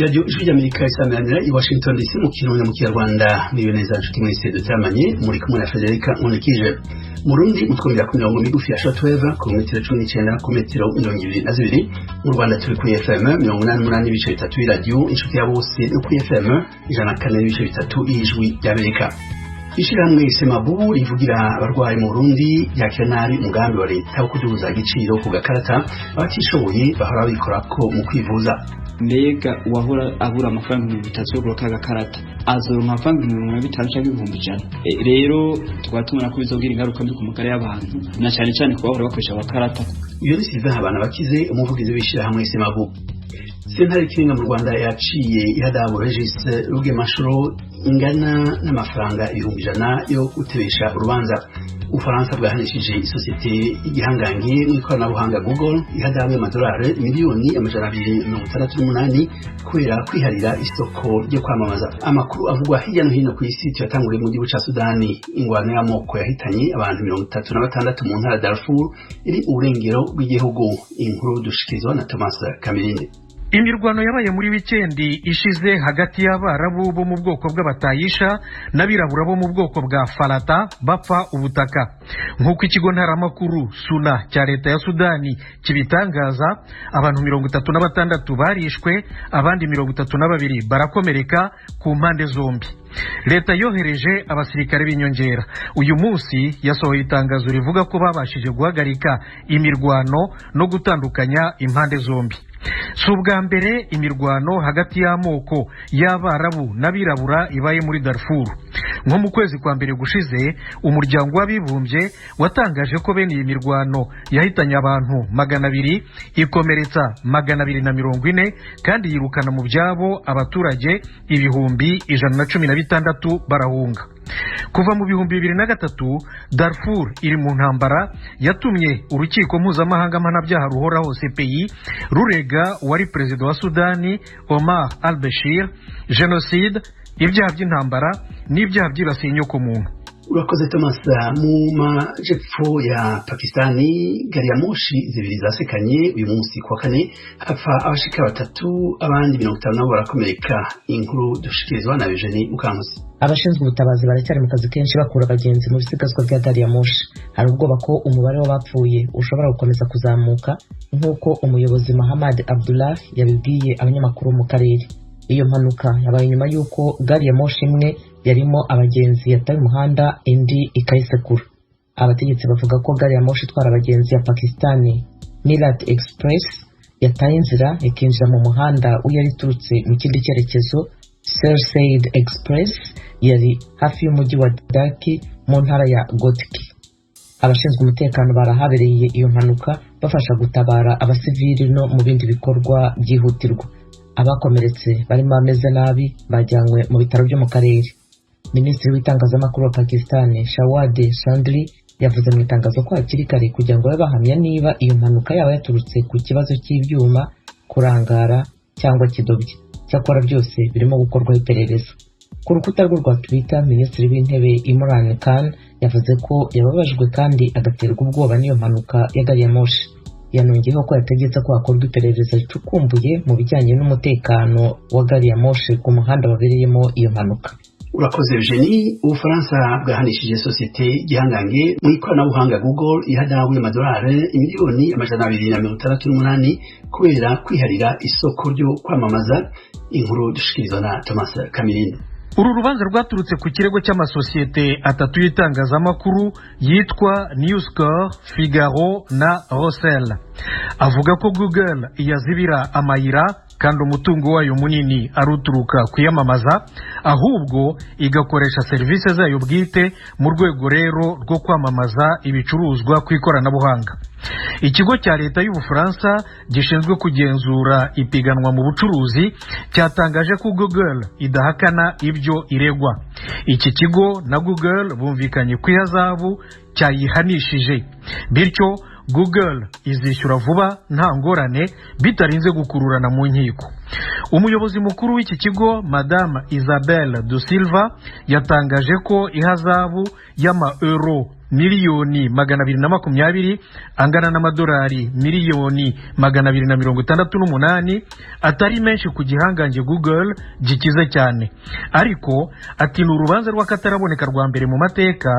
Radio Ijwi ry'Amerika isamanira i Washington DC mu Kirundi mu Kinyarwanda mwiboneza nshuti mwese dutamanye muri kumwe na Federica Nkulikije. Murundi mutwumvira ku mirongo migufi ya shortwave ku metero 19 ku metero 22. Mu Rwanda turi ku FM 88 ibice bitatu radio inshuti ya bose no ku FM 104 ibice bitatu Ijwi ry'Amerika. Ishirahamwe Semabu rivugira abarwayi mu Burundi yakira nabi umugambi wa leta wo kuduza igiciro ku gakarata abatishoboye bahora bikorako mu kwivuza. Mbega wahora abura amafaranga 300 yo kuroka gakarata azoronka amafaranga 500 cyangwa 100. Rero twatumana ko bizogira ingaruka mbi ku magara y'abantu na cyane ko bahora bakoresha abakarata. Iyo risize abana bakize umuvugizi w'ishirahamwe Semabu. Sentare Kinga mu Rwanda yaciye ihadabu Regis Rugemashuro ingana n'amafaranga 100 yo gutebesha urubanza. Ufaransa bwahanishije isosiyete igihangange n'ikoranabuhanga Google ihadabu y'amadolari miliyoni 268 kubera kwiharira isoko ryo kwamamaza. Amakuru avugwa hirya no hino ku isi yatanguriye mu gihugu ca Sudani. Ingwano y'amoko yahitanye abantu 36 mu ntara Darfur iri urengero rw'igihugu. Inkuru dushikizwa na Thomas Kamirinde. Imirwano yabaye muri wikendi ishize hagati y'abarabu bo mu bwoko bw'abatayisha n'abirabura bo mu bwoko bwa Falata bapfa ubutaka. Nk'uko ikigo ntaramakuru Suna cya leta ya Sudani kibitangaza, abantu 36 barishwe, abandi 32 barakomereka ku mpande zombi. Leta yohereje abasirikare b'inyongera. Uyu munsi yasohoye itangazo rivuga ko babashije guhagarika imirwano no gutandukanya impande zombi. Subwa mbere imirwano hagati y'amoko y'abarabu n'abirabura ibaye muri Darfur. Nko mu kwezi kwa mbere gushize umuryango w'abibumbye watangaje ko bene iyi mirwano yahitanye abantu 200 ikomeretsa 240 kandi yirukana mu byabo abaturage ibihumbi 116 barahunga. Kuva mu bihumbi 2003 Darfur iri mu ntambara yatumye urukiko mpuzamahanga mpanabyaha ruhoraho CPI rurega wari perezida wa Sudani Omar al-Bashir genocide, ibyaha by'intambara n'ibyaha byibasiye inyoko muntu. Urakoze Thomas. Mu majepfo ya Pakistani gari ya moshi zibiri zasekanye uyu munsi kwa kane hapfa abashika 3 abandi 50 barakomereka. Inkuru dushikirizwa na Eugenie Mukankusi. Abashinzwe ubutabazi baracyari mu kazi kenshi bakura abagenzi mu bisigazwa bya gari ya moshi. Hari ubwoba ko umubare w'abapfuye ushobora gukomeza kuzamuka nk'uko umuyobozi Muhammad Abdullah yabibwiye abanyamakuru mu karere. Iyo mpanuka yabaye nyuma y'uko gari ya moshi imwe yarimo abagenzi yataye umuhanda indi ikayisekura. Abategetsi bavuga ko gari ya moshi itwara abagenzi ya Pakistani Milat Express yataye inzira ikinjira mu muhanda uyari iturutse mu kindi cyerekezo. Sir Said Express yari hafi y'umujyi wa Dhaka mu ntara ya Gotki. Abashinzwe umutekano barahabereye iyo mpanuka bafasha gutabara abasivili no mu bindi bikorwa byihutirwa. Abakomeretse barimo ameze nabi bajyanywe mu bitaro byo mu karere. Minisitiri w'itangazamakuru wa Pakistani Shawad Chandri yavuze mu itangazo ko hakiri kare kugira ngo bahamya niba iyo mpanuka yaba yaturutse ku kibazo cy'ibyuma, kurangara cyangwa kidobye. Cyakora byose birimo gukorwaho iperereza. Ku rukuta rwe rwa Twitter, Minisitiri w'Intebe Imran Khan yavuze ko yababajwe kandi agaterwa ubwoba n'iyo mpanuka ya gari ya moshi. Yanongeyeho ko yategetse ko hakorwa iperereza ricukumbuye mu bijyanye n'umutekano wa gari ya moshi ku muhanda wabereyemo iyo mpanuka. Urakoze Eugenie. Ufaransa bwahanishije sosiyete gihangange mu ikoranabuhanga Google ihadabu y'amadolari miliyoni 268 kubera kwiharira isoko ryo kwamamaza. Inkuru dushikirizwa na Thomas Kamirinde. Uru rubanza rwaturutse ku kirego cy'amasosiyete atatu y'itangazamakuru yitwa Newscore, Figaro na Rossel. Avuga ko Google yazibira amayira kandi umutungo wayo munini aruturuka kuyamamaza, ahubwo igakoresha serivisi zayo bwite mu rwego rero rwo kwamamaza ibicuruzwa ku ikoranabuhanga. Ikigo cya leta y'Ubufaransa gishinzwe kugenzura ipiganwa mu bucuruzi cyatangaje ko Google idahakana ibyo iregwa. Iki kigo na Google bumvikanye ku ihazabu cyayihanishije, bityo Google izishyura vuba nta ngorane bitarinze gukururana mu nkiko. Umuyobozi mukuru w'iki kigo Madame Isabelle de Silva yatangaje ko ihazabu y'ama euro miliyoni 220 angana n'amadolari miliyoni 268 atari menshi ku gihangange Google gikize cyane, ariko ati ni urubanza rw'akataraboneka rwa mbere mu mateka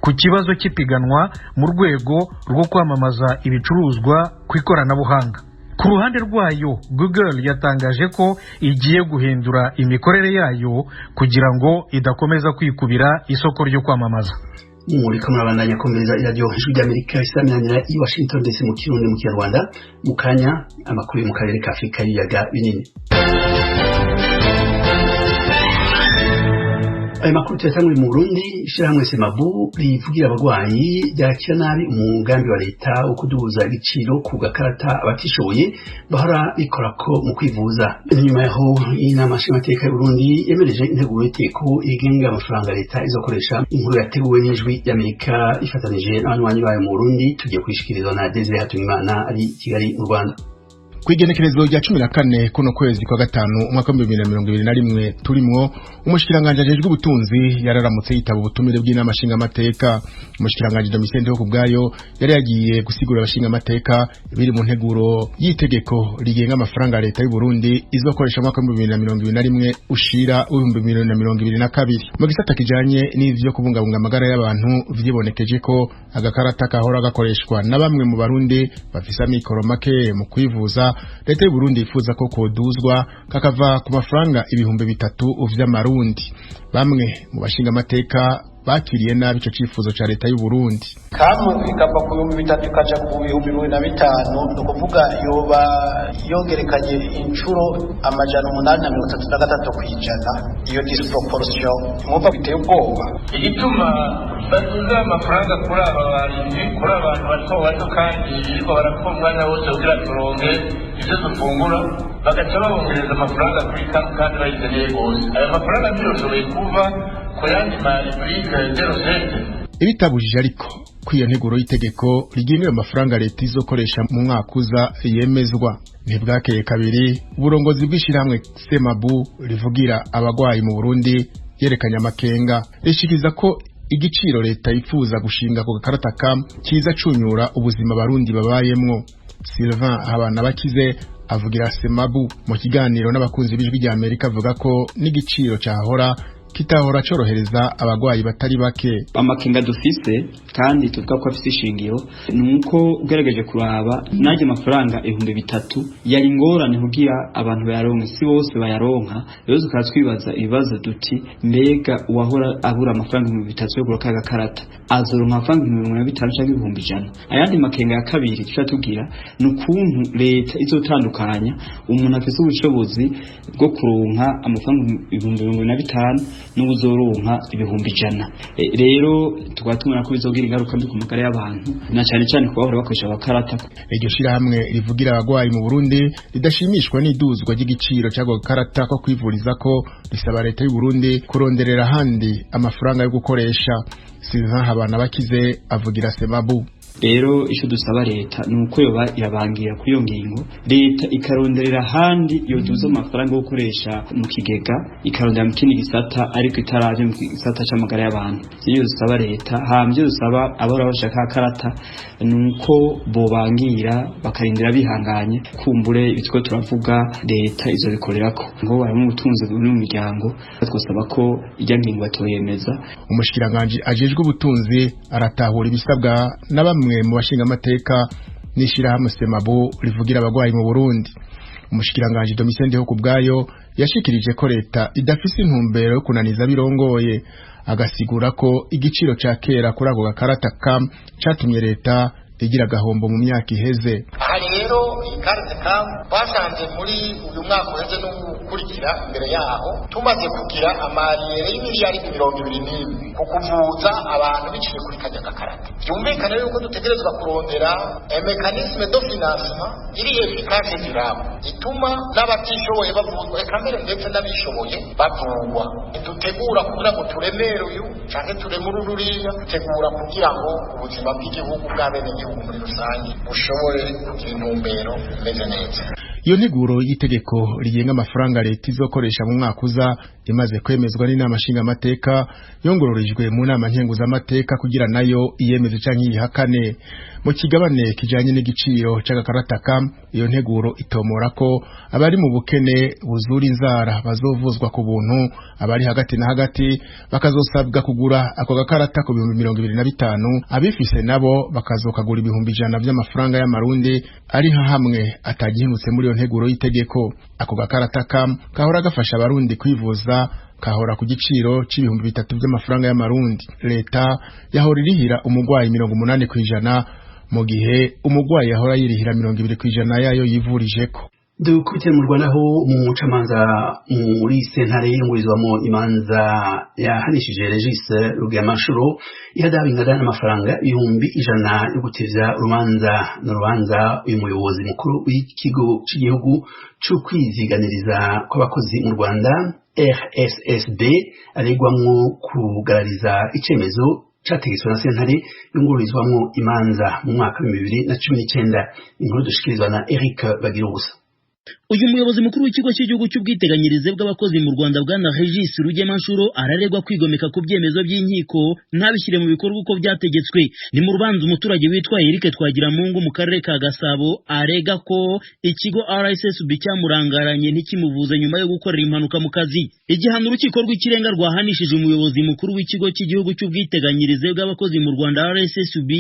ku kibazo cy'ipiganwa mu rwego rwo kwamamaza ibicuruzwa ku ikoranabuhanga. Ku ruhande rwayo Google yatangaje ko igiye guhindura imikorere yayo kugira ngo idakomeza kwikubira isoko ryo kwamamaza. muri kamurabandanya komereza iradiyo ijwi ry'Amerika isaminanira i Washington DC mu Kirundi mu Kinyarwanda. Mu kanya amakuru yo mu karere ka Afurika y'ibiyaga binini. Aya makuru tuyatanguriye mu Burundi. Ishirahamwe Semabu rivugira abagwayi ryakira nabi umugambi wa leta wo kuduza igiciro ku gakarata abatishoboye bahora bikorako mu kwivuza. Nyuma yaho inama nshingamateka y'u Burundi yemereje integuro y'iteko igenga amafaranga leta izokoresha. Inkuru yateguwe n'ijwi ry'Amerika ifatanije n'abanywanyi bayo mu Burundi, tugiye kwishikirizwa na Desire Hatungimana ari Kigali mu Rwanda. Kwigenekerezo rya 14 kuno kwezi kwa gatanu umwaka wa 2021 turimwo, umushikiranganje ajejwe ubutunzi yararamutse yitaba ubutumire bw'inama nshingamateka. Umushikiranganje Domitien Ndeho kubwayo yari yagiye gusigura abashinga amateka biri mu nteguro y'itegeko rigenga amafaranga leta y'u Burundi izokoresha mu mwaka wa 2021 ushira 2022. Mu gisata kijanye n'ivyo kubungabunga amagara y'abantu vyibonekeje ko agakarata kahora gakoreshwa na bamwe mu Barundi bafise amikoro make mu kwivuza. Leta y'u Burundi ifuza ko koduzwa kakava ku mafaranga 300 vy'amarundi. Bamwe mu bashinga amateka bakiriye nabi ico cifuzo ca leta y'u Burundi. Kamu ikava ku 300 kaja ku 2025, no kuvuga yoba yongerekanye inshuro amajana 833 kwijana. Iyo disproportion mwumva biteye ubwoba. Igituma baduza amafaranga kuri aba barinzi, kuri abantu bato kandi biriko barakora umwanya wose kugira turonke ivyo dufungura, bagaca babongereza amafaranga kuri kandi bayizeneye gose. Ayo mafaranga ntiyoshoboye kuva ku yandi mariburike 07. Ibitabujije ariko kwiyo nteguro y'itegeko rigenera amafaranga leta izokoresha mu mwaka uza yemezwa. Ntibwakeye kabiri uburongozi bw'ishirahamwe Semabu rivugira abagwayi mu Burundi yerekanye amakenga, rishikiriza ko igiciro leta yifuza gushinga ku gakarata kiza cunyura ubuzima Barundi babayemwo. Sylvain Habanabakize avugira Semabu mu kiganiro n'abakunzi b'ijwi ry'Amerika avuga ko n'igiciro cyahora kitahora corohereza abagwayi batari bake. Amakenga dufise kandi tuvuga ko afise ishingiro nuko ugerageje kuraba naje amafaranga 300 yari ngorane kugira abantu bayaronka, si bose bayaronka. Rero tukatwibaza ibibazo duti mbega uwahora abura amafaranga 300 yo kuroka gakarata azoronka amafaranga 250 cyangwa 100. Ayandi makenga ya kabiri tugira nukuntu leta izotandukanya umuntu afise ubushobozi bwo kuronka amafaranga 250 n'uzoronka 100. Rero tugatumana ko bizogira ingaruka mbi ku magara y'abantu, na cyane cyane ko bahora bakoresha abakarata. Iryo shirahamwe rivugira abagwayi mu Burundi ridashimishwa n'iduzwa ry'igiciro cy'ago gakarata ko kwivuriza ko risaba leta y'u Burundi kuronderera handi amafaranga yo gukoresha. Sylvain Habanabakize avugira Semabu. Rero ico dusaba leta nuko yoba irabangira kuri yo ngingo, leta ikaronderera handi yoduza amafaranga yo gukoresha mu kigega, ikarondera mu kindi gisata ariko itaraje mu gisata c'amagara y'abantu. Iyo dusaba leta hamye dusaba abora bashaka akarata nuko bobangira bakarindira bihanganye, kumbure ibitwo turavuga leta izo bikorerako ngo baramu ubutunzi buri mu miryango. Twasaba ko ijya ngingo batoyemeza. Umushikiranganje ajejwe ubutunzi aratahura ibisabwa na bamwe mu bashinga amateka n'ishirahamwe Semabu rivugira abagwayi mu Burundi. Umushikiranganje Domitien Ndeho kubwayo yashikirije ko leta idafise intumbero yo kunaniza birongoye, agasigura ko igiciro ca kera kuri ago gakarata catumye leta igira gahombo mu myaka iheze. Aha rero ikarate basanze muri uyu mwaka uheze n'ukurikira imbere yaho tumaze kugira amariyere y'imiliyari 21 ku kuvuza abantu biciye kuri kajya gakarata. Byumvikana yuko dutegerezwa kurondera mekanisme de financement iri efficace durable ituma n'abatishoboye bavuzwa, kamere ndetse n'abishoboye bavugwa. Dutegura kugira ngo turemere uyu canke turemure ururiya, dutegura kugira ngo ubuzima bw'igihugu bw'abene muri rusange ushobore kugira intumbero imeze neza. iyo nteguro y'itegeko rigenga amafaranga leta izokoresha mu mwaka uza imaze kwemezwa n'inama nshingamateka yongororijwe mu nama nkenguzamateka kugira nayo iyemeze canke yihakane. Mu kigabane kijanye n'igiciro c'agakarata kam, iyo nteguro itomora ko abari mu bukene buzura inzara bazovuzwa ku buntu, abari hagati na hagati bakazosabwa kugura ako gakarata ku 2025, abifise nabo bakazokagura 100 vy'amafaranga y'amarundi ari hamwe atagihimutse muri iyo nteguro y'itegeko. Ako gakarata kam kahora gafasha abarundi kwivuza kahora ku giciro c'ibihumbi 3 by'amafaranga y'amarundi. Leta yahora irihira umugwayi 80% mu gihe umugwayi yahora yirihira 20% yayo yivurijeko. Dukubite mu Rwanda ho mu mucamanza muri sentare y'ingurizwamo imanza yahanishije Regis Rugemanshuro ihadabu ingana n'amafaranga 100 yo gutevya urubanza uyu muyobozi mukuru w'ikigo cy'igihugu cyo kwiziganiriza kw'abakozi mu Rwanda RSSB aregwamwo kugarariza icemezo categetswe na sentare y'ingurizwamo imanza mu mwaka wa 2019. Inkuru dushikirizwa na Eric Bagirubusa. Uyu muyobozi mukuru w'ikigo cy'igihugu cy'ubwiteganyirize bw'abakozi mu Rwanda bwana Regis Rugemanshuro araregwa kwigomeka ku byemezo by'inkiko ntabishyire mu bikorwa uko byategetswe. Ni mu rubanza umuturage witwa Eric Twagiramungu mu karere ka Gasabo arega ko ikigo RSSB cyamurangaranye ntikimuvuze nyuma yo gukorera impanuka mu kazi. Igihano urukiko rw'ikirenga rwahanishije umuyobozi mukuru w'ikigo cy'igihugu cy'ubwiteganyirize bw'abakozi mu Rwanda RSSB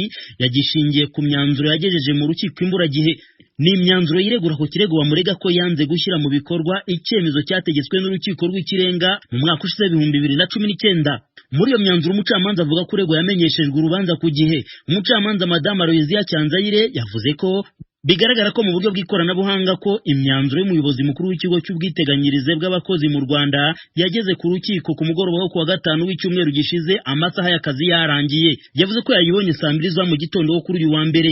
yagishingiye ku myanzuro yagejeje mu rukiko imburagihe. Ni imyanzuro yiregura ku kirego bamurega ko yanze gushyira mu bikorwa icyemezo cyategetswe n'urukiko rw'ikirenga mu mwaka ushize 2019. Muri iyo myanzuro umucamanza avuga ko urego yamenyeshejwe urubanza ku gihe. Umucamanza Madame Aloysia Cyanzayire yavuze ko bigaragara ko mu buryo bw'ikoranabuhanga ko imyanzuro y'umuyobozi mukuru w'ikigo cy'ubwiteganyirize bw'abakozi mu Rwanda yageze ku rukiko ku mugoroba wo kuwa gatanu w'icyumweru gishize amasaha y'akazi yarangiye. Yavuze ko yayibonye saa 2 za mu gitondo wo kuri uyu wa mbere.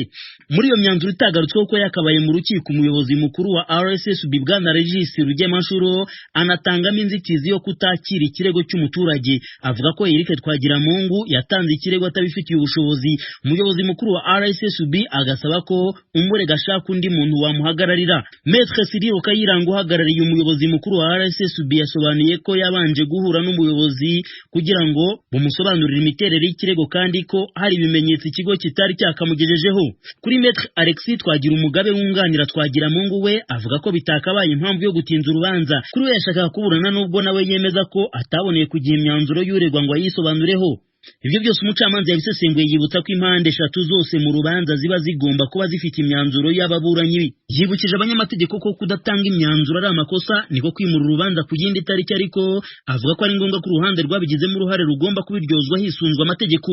Muri iyo myanzuro itagarutsweho ko yakabaye mu rukiko umuyobozi mukuru wa RSSB bwana Regis Rugemanshuro anatangamo inzitizi yo kutakira ikirego cy'umuturage. Avuga ko Eric Twagiramungu yatanze ikirego atabifitiye ubushobozi. Umuyobozi mukuru wa RSSB agasaba ko umurega ashaka undi muntu wamuhagararira. Maître Cyril Kayiranga uhagarariye umuyobozi mukuru wa RSSB yasobanuye ko yabanje guhura n'umuyobozi kugira ngo bumusobanurire imiterere y'ikirego kandi ko hari ibimenyetso ikigo kitari cyakamugejejeho. Kuri Maître Alexis Twagirumugabe wunganira Twagiramungu we avuga ko bitakabaye impamvu yo gutinza urubanza. Kuri we yashakaga kuburana nubwo nawe yemeza ko ataboneye kugira imyanzuro y'uregwa ngo ayisobanureho. Ibyo byose umucamanza yabisesenguye yibutsa ko impande 3 zose mu rubanza ziba zigomba kuba zifite imyanzuro y'ababuranyi. Yibukije abanyamategeko ko kudatanga imyanzuro ari amakosa niko kwimura urubanza ku yindi tariki, ariko avuga ko ari ngombwa ko uruhande rwabigizemo uruhare rugomba kubiryozwa hisunzwe amategeko.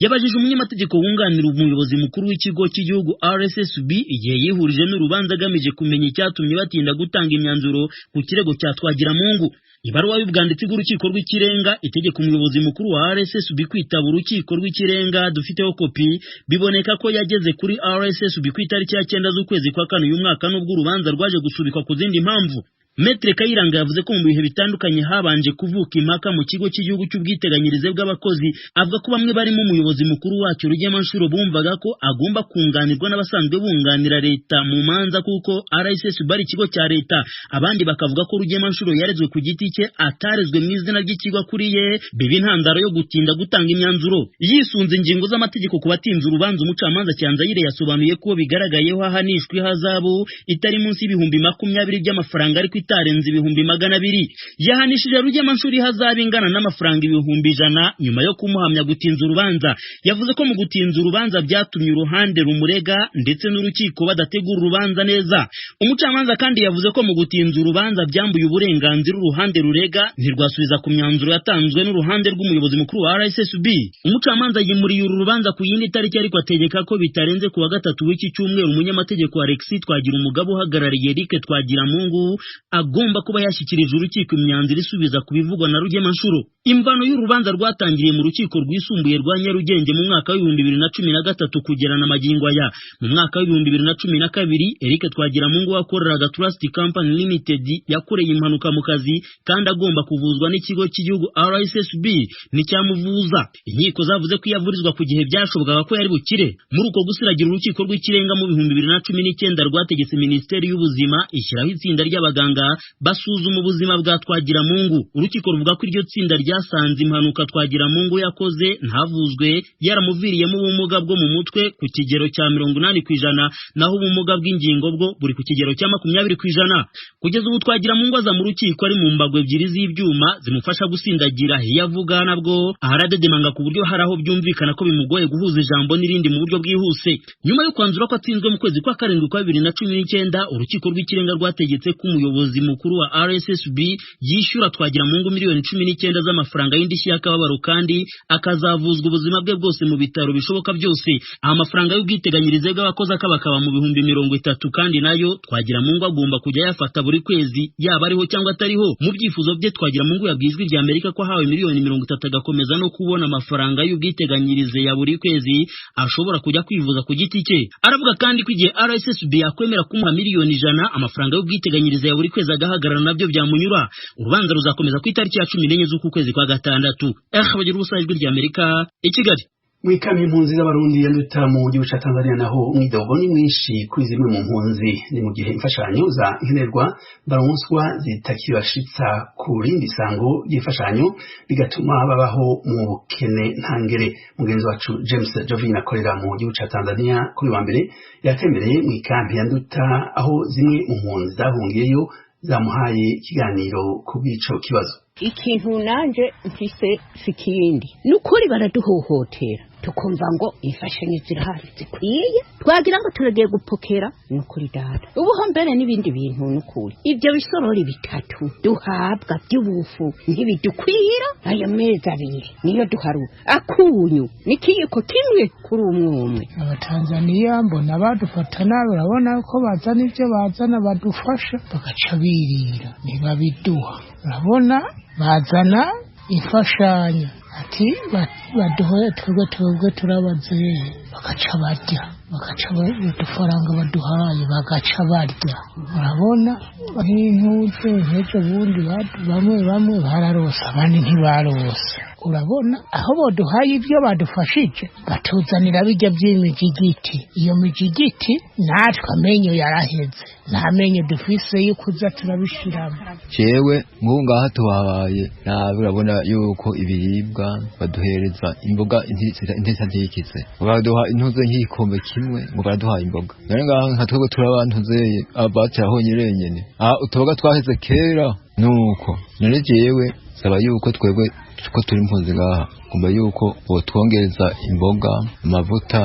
Yabajije umunyamategeko wunganira umuyobozi mukuru w'ikigo cy'igihugu RSSB igihe yihurije n'urubanza agamije kumenya icyatumye batinda gutanga imyanzuro ku kirego cya Twagiramungu. Ibaruwa y'ubwanditsi bw'urukiko rw'ikirenga itegeka umuyobozi mukuru wa RSSB kwitaba urukiko rw'ikirenga dufiteho kopi biboneka ko yageze kuri RSSB ku itariki ya 9 z'ukwezi kwa 4 uyu mwaka n'ubwo urubanza rwaje gusubikwa ku zindi mpamvu. Maître Kayiranga yavuze ko mu bihe bitandukanye habanje kuvuka impaka mu kigo cy'igihugu cy'ubwiteganyirize bw'abakozi. Avuga ko bamwe barimo umuyobozi mukuru wacyo Rugemanshuro bumvaga ko agomba kunganirwa n'abasanzwe bunganira leta mu manza kuko RSSB ari ikigo cya leta. Abandi bakavuga ko Rugemanshuro yarezwe ku giti cye atarezwe mu izina ry'ikigo akuriye, biba intandaro yo gutinda gutanga imyanzuro. Yisunze ingingo z'amategeko ku batinze urubanza, umucamanza Cyanzayire yasobanuye ko bigaragayeho ahanishwa ihazabu itari munsi y'ibihumbi 20 by'amafaranga ariko itarenze ibihumbi 200. Yahanishije Rugemanshuro ihazabu ingana n'amafaranga 100,000 nyuma yo kumuhamya gutinza urubanza. Yavuze ko mu gutinza urubanza byatumye uruhande rumurega ndetse n'urukiko badategura urubanza neza. Umucamanza kandi yavuze ko mu gutinza urubanza byambuye uburenganzira uruhande rurega ntirwasubiza ku myanzuro yatanzwe n'uruhande rw'umuyobozi mukuru wa RSSB. Umucamanza yimuriye uru rubanza ku yindi tariki ariko ategeka ko bitarenze ku wa 3 w'iki cyumweru umunyamategeko Alexis Twagirumugabe uhagarariye Eric Twagiramungu agomba kuba yashyikirijwe urukiko imyanzuro isubiza ku bivugwa na Rugemanshuro. Imvano y'urubanza rwatangiriye mu rukiko rwisumbuye rwa Nyarugenge mu mwaka wa 2013 kugera na magingo aya. Mu mwaka wa 2012 Eric Twagiramungu wakoreraga Trust Company Limited yakoreye impanuka mu kazi kandi agomba kuvuzwa n'ikigo cy'igihugu RSSB n'icyamuvuza. Inkiko zavuze ko yavurizwa ku gihe byashobokaga ko yari bukire. Muri uko gusiragira urukiko rw'ikirenga mu 2019 rwategetse Minisiteri y'Ubuzima ishyiraho itsinda ry'abaganga basuzuma ubuzima bwa Twagiramungu. Urukiko ruvuga ko iryo tsinda ryasanze impanuka Twagiramungu yakoze ntavuzwe yaramuviriyemo ubumuga bwo mu mutwe ku kigero cya 80%, naho ubumuga bw'ingingo bwo buri ku kigero cya 20%. Kugeza ubu Twagiramungu aza mu rukiko ari mu mbago ebyiri z'ibyuma zimufasha gusindagira yavuga nabwo aharadedemanga ku buryo haraho byumvikana ko bimugoye guhuza ijambo n'irindi mu buryo bwihuse. Nyuma yo kwanzura ko atsinzwe mu kwezi kwa 7 kwa 2019 urukiko rw'ikirenga rwategetse ko umuyobozi mukuru wa RSSB yishyura Twagiramungu miliyoni 19 z'amafaranga y'indishyi y'akababaro kandi akazavuzwa ubuzima bwe bwose mu bitaro bishoboka byose. Amafaranga y'ubwiteganyirize bw'abakozi akabakaba mu 30,000 kandi nayo Twagiramungu agomba kujya yafata buri kwezi yaba ariho cyangwa atariho. Mu byifuzo bye Twagiramungu yabwijwe rya Amerika ko hawe miliyoni 30 agakomeza no kubona amafaranga y'ubwiteganyirize ya buri kwezi ashobora kujya kwivuza ku giti cye. Aravuga kandi ko igihe RSSB yakwemera kumuha miliyoni 100 amafaranga y'ubwiteganyirize ya buri kwezi agahagarara nabyo byamunyura. Urubanza ruzakomeza ku itariki ya 14 z'uku kwezi kwa gatandatu. Bagira ubusa ijwi rya Amerika i Kigali. Mwikami impunzi z'abarundi yanduta mu gihugu ca Tanzania naho umwidogo ni mwinshi kuri zimwe mu mpunzi, ni mu gihe imfashanyo za nkenerwa baronswa zitakibashitsa ku rindi sango ry'imfashanyo bigatuma babaho mu bukene ntangere. Mugenzi wacu James Jovin akorera mu gihugu ca Tanzania kuri wa mbere yatemereye mwikami yanduta aho zimwe mu mpunzi zahungiyeyo zamuhaye ikiganiro ku bw'ico kibazo. Ikintu nanje mfise sikindi nukuri baraduhohotera tukumva ngo imfashanyo zirahari zikwiye twagira ngo turagiye gupokera nukuri data ubuho mbere n'ibindi bintu nukuri ibyo bisorori bitatu duhabwa by'ubufu ntibidukwira aya mezi abiri niyo duharu akunyu nikiyiko kimwe kuri umwe. Abatanzania mbona badufata nabi urabona ko bazana ibyo bazana badufasha bagaca birira ntibabiduha. Urabona bazana imfashanyo ati baduhoye twebwe turabaze bagaca barya bagaca udufaranga baduhaye bagaca barya. Urabona nk'intuze nk'ejo bundi bamwe bararosa abandi ntibarosa. Urabona aho boduhaye ibyo badufashije batuzanira bijya by'imijigiti. Iyo mijigiti natwe amenyo yaraheze nta menyo dufise yo kuza turabishiramo. Jewe nk'ubu ngaha tuhabaye nabi urabona yuko ibiribwa baduhereza imboga intesa ntikize baduha intuze nk'ikombe kimwe ngo baraduhaye imboga. None ngaha nka twebwe turabantuzeye abacyahonye renyene utuboga twaheze kera nuko. None jewe saba yuko twebwe ko turi impunzi ngaha kumva yuko botwongereza imboga amavuta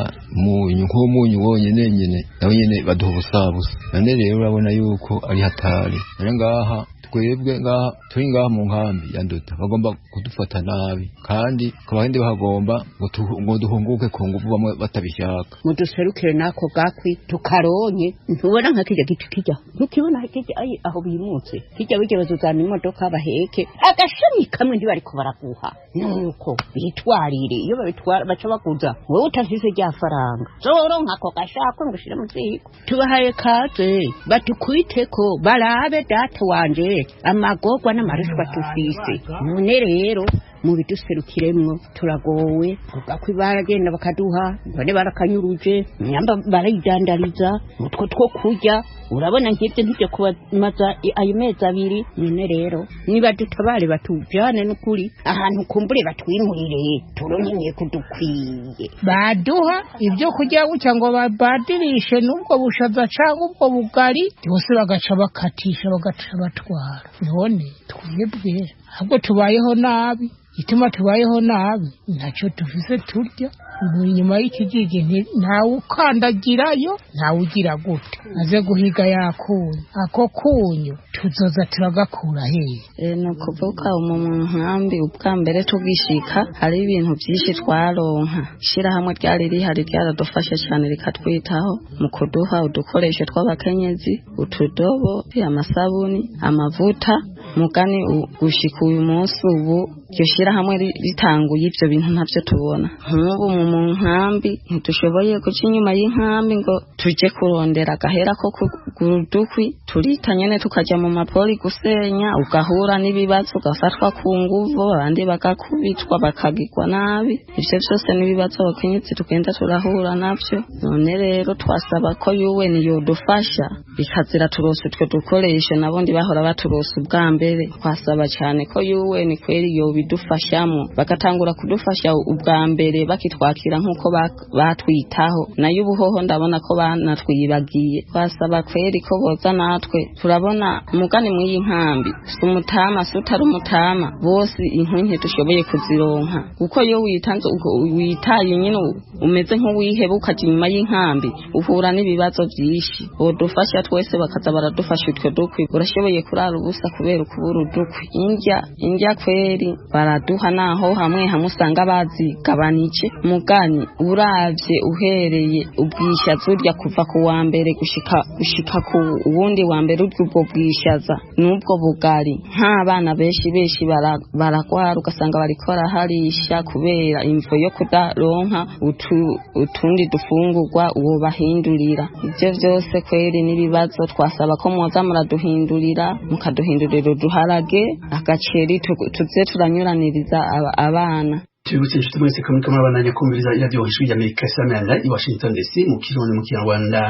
nk'umunyu wonyene nyene nawe nyene baduha ubusabusa. None rero urabona yuko ari hatari. None ngaha twebwe ngaha turi ngaha mu nkambi yanduta bagomba kudufata nabi kandi kabahinde bahagomba ngo duhunguke ku nguvu bamwe batabishaka. Muduserukire nako gakwi tukaronye ntubona nka kijya gitu kijya ntukibona kijya aho bimutse kijya wige bazuzana imodoka baheke agashami kamwe ndi bari kubaraguha nuko bitwarire iyo babitwara baca bakuza wowe utafise rya faranga zoro nkako gashaka ngushira mu ziko tubahaye kaze batukwiteko barabe data wanje amagorwa n'amarushwa tufise. None rero mu biduserukiremwo turagowe ugakwi baragenda bakaduha bane barakanyuruje nyamba barayidandariza utwo two kurya. Urabona ngibye ntije kubaza ayo mezi abiri. None rero niba dutabare batujane n'ukuri ahantu kumbure batwimurire turonye kudukwiye baduha ibyo kurya gucya ngo babadirishe n'ubwo bushaza cyangwa ubwo bugari bose bagaca bakatisha bagaca batwara. None twebwe ahubwo tubayeho nabi ituma tubayeho nabi ntacyo tufise turya inyuma y'ikijiji ntawe ukandagirayo ntawe ugira gute aze guhiga yakunyu ako kunyu tuzoza turagakura hehe ni ukuvuga mu nkambi ubwa mbere tugishika hari ibintu byinshi twaronka ishyirahamwe ryari rihari ryaradufashe cyane rikatwitaho mu kuduha udukoresho tw'abakenyezi utudobo amasabuni amavuta mugani gushika uyu munsi ubu iryo shyirahamwe ritanguye ibyo bintu ntabyo tubona nk'ubu mu nkambi ntidushoboye guca inyuma y'inkambi ngo tujye kurondera agahera ko kugura udukwi turita nyine tukajya mu mapoli gusenya ugahura n'ibibazo ugafatwa ku nguvu abandi bagakubitwa bakagirwa nabi ibyo byose n'ibibazo abakenyezi tugenda turahura nabyo none rero twasaba ko UN yodufasha bikazira turose utwo dukoresho nabundi bahora baturose ubwa mbere twasaba cyane ko UN kweri bidufashamo bagatangura kudufasha ubwa mbere bakitwakira nk'uko batwitaho nayo ubuhoho ndabona ko banatwibagiye twasaba kweri ko boza natwe turabona umugani mw'iyi nkambi umutama sutari umutama bose inkunke dushoboye kuzironka kuko yo witanze witaye nyine umeze nk'uwiheba ukaja inyuma y'inkambi uhura n'ibibazo byinshi bodufasha twese bakaza baradufasha utwo dukwi urashoboye kurara ubusa kubera ukubura udukwi indya kweri baraduha naho hamwe usanga bazigabanije mugani uravye uhereye ubwishaza urya kuva ku wa mbere gushika ku wundi wa mbere urya ubwo bwishaza n'ubwo bugari nk'abana benshi baragwara ugasanga bariko baraharisha kubera imvo yo kudaronka utundi dufungurwa uwo bahindurira ivyo vyose kweri n'ibibazo twasaba ko mwoza muraduhindurira mukaduhindurira uduharage agaceri tuze turanyuraniriza abana tubutse inshuti mwese ko muriko murabandanya kumviriza iradiyo ijwi ry'Amerika isamira i Washington DC mu kirundi mu kinyarwanda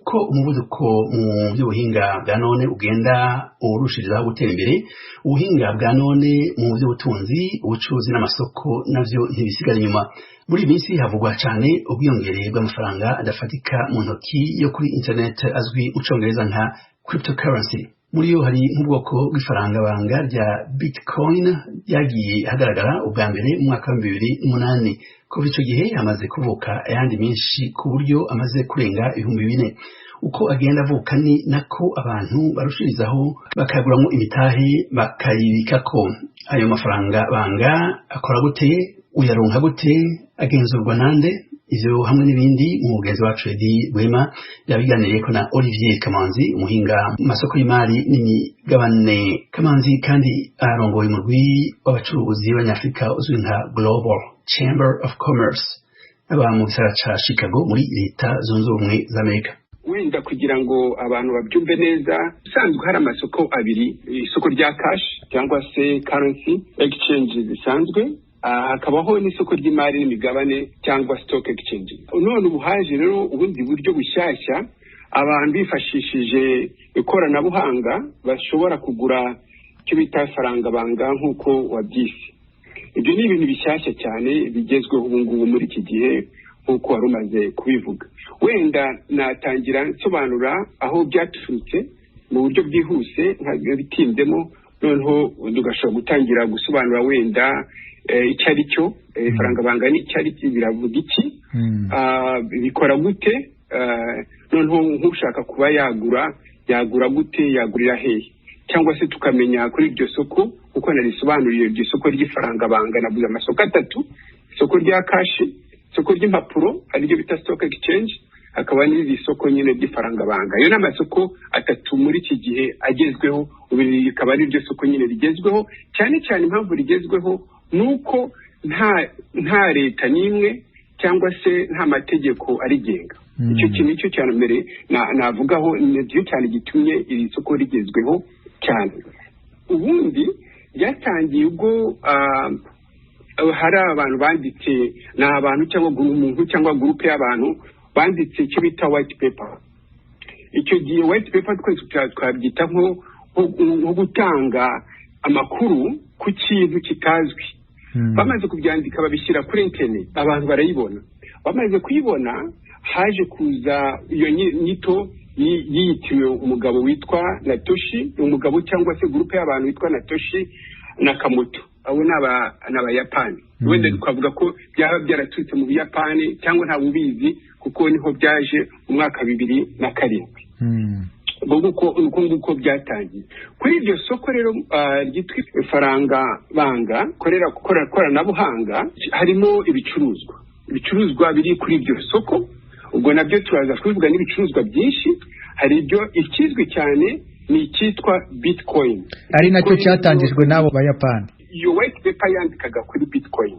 ko umuvuduko mu by'ubuhinga bwa none ugenda urushirizaho gutera imbere ubuhinga bwa none mu by'ubutunzi ubucuruzi n'amasoko navyo ntibisigara inyuma muri iyi minsi havugwa cyane ubwiyongere bw'amafaranga adafatika mu ntoki yo kuri internet azwi mu Congereza nka cryptocurrency muri yo hari nk'ubwoko bw'ifaranga banga rya Bitcoin yagiye hagaragara ubwa mbere mu mwaka wa 2008 kuva icyo gihe hamaze kuvuka ayandi menshi ku buryo amaze kurenga 4,000 uko agenda avuka ni nako abantu barushirizaho bakaguramo imitahe bakayibikako ayo mafaranga banga akora gute uyaronka gute agenzurwa nande ivyo hamwe n'ibindi mu mugenzi wacu Edi Bwema yabiganiriye ko na Olivier Kamanzi umuhinga mu masoko y'imari n'imigabane Kamanzi kandi arongoye umurwi w'abacuruzi b'Abanyafrika uzwi nka Global Chamber of Commerce aba mu gisagara ca Chicago muri leta zunze ubumwe z'Amerika wenda kugira ngo abantu babyumve neza usanzwe hari amasoko abiri isoko rya cash cyangwa se currency exchange zisanzwe hakabaho n'isoko ry'imari n'imigabane cyangwa stock exchange none ubu haje rero ubundi buryo bushyashya abantu bifashishije ikoranabuhanga bashobora kugura icyo bita faranga banga nk'uko wabyise ibyo ni ibintu bishyashya cyane bigezweho ubu ngubu muri iki gihe nk'uko wari umaze kubivuga wenda natangira nsobanura aho byaturutse mu buryo bwihuse bitinzemo noneho tugashobora gutangira gusobanura wenda icyo ari cyo faranga banga ni icyo ari cyo biravuga iki bikora gute noneho nk'ushaka kuba yagura gute yagurira hehe cyangwa se tukamenya kuri iryo soko uko narisobanuriye iryo soko ry'ifaranga banga navuze amasoko atatu isoko rya kashi isoko ry'impapuro ariryo bita stock exchange hakaba n'iri soko nyine ry'ifaranga banga ayo ni amasoko atatu muri iki gihe agezweho ubu rikaba ari ryo soko nyine rigezweho cyane cyane impamvu rigezweho nuko nta leta n'imwe cyangwa se nta mategeko arigenga icyo kintu cyo cyane mbere navugaho nibyo cyane gitumye iri soko rigezweho cyane ubundi ryatangiye ubwo hari abantu banditse ni abantu cyangwa umuntu cyangwa gurupe y'abantu banditse icyo bita white paper icyo gihe white paper twese twabyita nko gutanga amakuru ku kintu kitazwi bamaze kubyandika babishyira kuri internet abantu barayibona bamaze kuyibona haje kuza iyo nyito yiyitiriwe umugabo witwa Natoshi umugabo cyangwa se groupe y'abantu witwa Natoshi Nakamoto abo n'abayapani wenda twavuga ko byaba byaraturutse mu Buyapani cyangwa nta bubizi kuko niho byaje mu mwaka 2007 uko byatangiye kuri iryo soko rero ryitwa ifaranga banga koranabuhanga harimo ibicuruzwa biri kuri iryo soko ubwo nabyo turaza kuvuga n'ibicuruzwa byinshi hari ibyo ikizwi cyane ni icyitwa bitcoin ari nacyo cyatangijwe n'abo bayapani iyo white paper yandikaga kuri bitcoin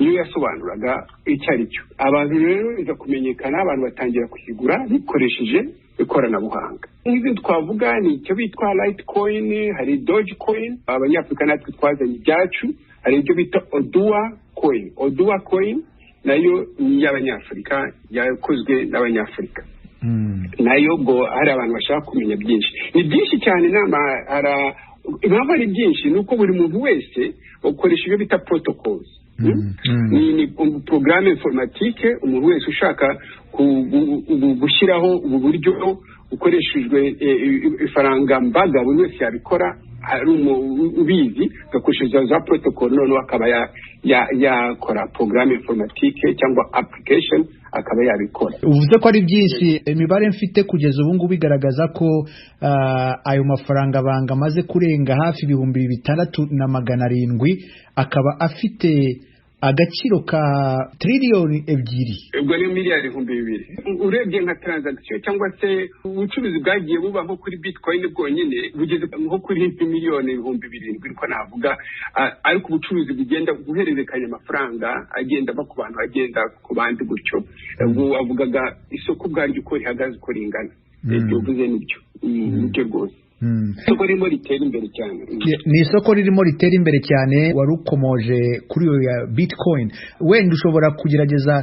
niyo yasobanuraga icyo ari cyo abantu rero biza kumenyekana abantu batangira kuyigura bikoresheje ikoranabuhanga nk'ibyo twavuga ni icyo bitwa litecoin hari dogecoin abanyafurika natwe twazanye ibyacu hari ibyo bita odua coin nayo ni y'abanyafurika yakozwe n'abanyafurika nayo ubwo hari abantu bashaka kumenya byinshi ni byinshi cyane impamvu ari byinshi ni uko buri muntu wese ukoresha ibyo bita protocols ni porogaramu informatike umuntu wese ushaka gushyiraho ubu buryo ukoreshejwe ifaranga mbaga buri wese yabikora ari ubizi agakoresheje za protocol noneho akaba yakora porogaramu informatike cyangwa application akaba yabikora. Uvuze ko ari byinshi imibare mfite kugeza ubu ngubu igaragaza ko ayo mafaranga banga amaze kurenga hafi 6,700 akaba afite agaciro ka triliyoni 2. Ubwo ni miliyari 200. Urebye nka transaction cyangwa se ubucuruzi bwagiye buba nko kuri bitcoin bwonyine bugeze nko kuri miliyoni 200 ariko navuga ariko ubucuruzi bugenda guhererekanya amafaranga agenda ba ku bantu agenda ku bandi gutyo ubwo avugaga isoko bwaryo uko rihagaze uko ringana ibyo uvuze nibyo rwose isoko ririmo ritera imbere cyane ni isoko ririmo ritera imbere cyane warukomoje kuri iyo ya bitcoin wenda ushobora kugerageza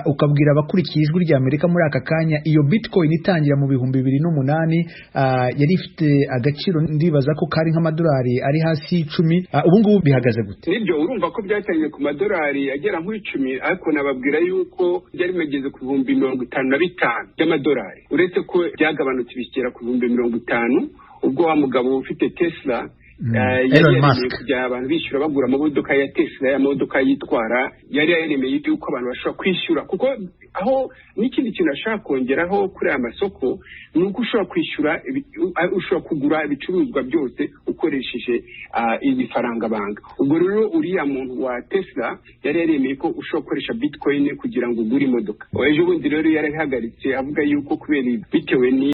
ukabwira abakurikiye ijwi rya Amerika muri aka kanya iyo bitcoin itangira mu 2008 yari ifite agaciro ndibaza ko kari nk'amadolari ari hasi 10 ubu ngubu bihagaze gute nibyo urumva ko byatangiye ku madolari agera nk' 10 ariko nababwira yuko byari mageze ku 55,000 y'amadolari uretse ko byagabanutse bishyira ku 50,000 ubwo wa mugabo ufite Tesla yari kujya abantu bishyura bagura amamodoka ya Tesla y'amamodoka yitwara yari yaremeye yuko abantu bashobora kwishyura kuko aho n'ikindi kintu ashaka kongeraho kuri aya masoko ni uko ushobora kwishyura ushobora kugura ibicuruzwa byose ukoresheje iyi faranga banga ubwo rero uriya muntu wa Tesla yari yaremeye ko ushobora gukoresha bitcoin kugira ngo ugure imodoka ejo bundi rero yarahagaritse avuga yuko kubera bitewe ni